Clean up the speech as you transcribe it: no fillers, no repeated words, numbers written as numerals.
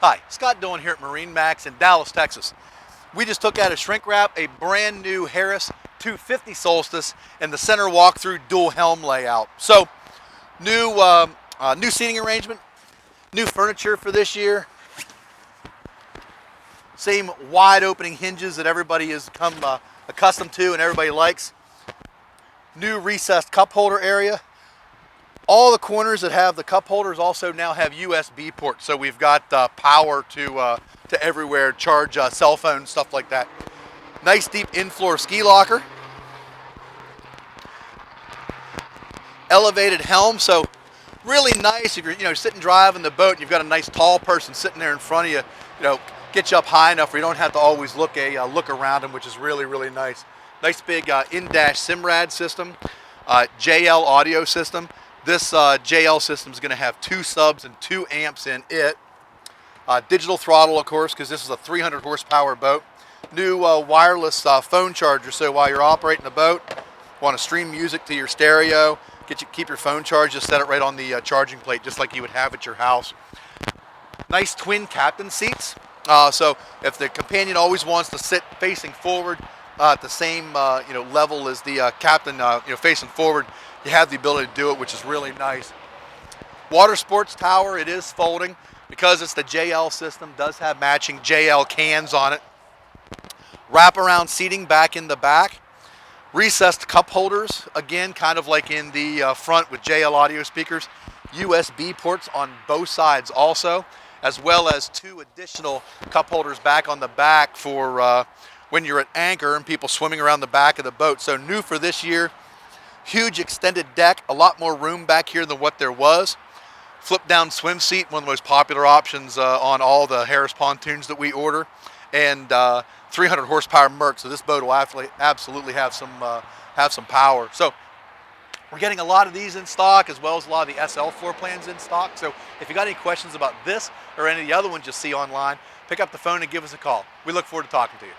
Hi, Scott Dillon here at MarineMax in Dallas, Texas. We just took out of shrink wrap a brand new Harris 250 Solstice in the center walk-through dual helm layout. So, new seating arrangement, new furniture for this year, same wide opening hinges that everybody has come accustomed to and everybody likes. New recessed cup holder area. All the corners that have the cup holders also now have USB ports, so we've got power to everywhere, charge cell phones, stuff like that. Nice deep in-floor ski locker. Elevated helm, so really nice if you're sitting driving the boat and you've got a nice tall person sitting there in front of you, get you up high enough where you don't have to always look around them, which is really nice. Nice big in-dash Simrad system, JL audio system. This JL system is going to have 2 subs and 2 amps in it. Digital throttle, of course, because this is a 300 horsepower boat. New wireless phone charger, so while you're operating the boat, want to stream music to your stereo, keep your phone charged, just set it right on the charging plate, just like you would have at your house. Nice twin captain seats. So if the companion always wants to sit facing forward at the same level as the captain, facing forward, you have the ability to do it, which is really nice. Water sports tower, it is folding because it's the JL system, does have matching JL cans on it. Wraparound seating back in the back. Recessed cup holders, again, kind of like in the front with JL audio speakers. USB ports on both sides also, as well as 2 additional cup holders back on the back for when you're at anchor and people swimming around the back of the boat. So new for this year. Huge extended deck, a lot more room back here than what there was. Flip down swim seat, one of the most popular options on all the Harris pontoons that we order. And 300 horsepower Merc, so this boat will absolutely have some power. So we're getting a lot of these in stock, as well as a lot of the SL floor plans in stock. So if you got any questions about this or any of the other ones you see online, pick up the phone and give us a call. We look forward to talking to you.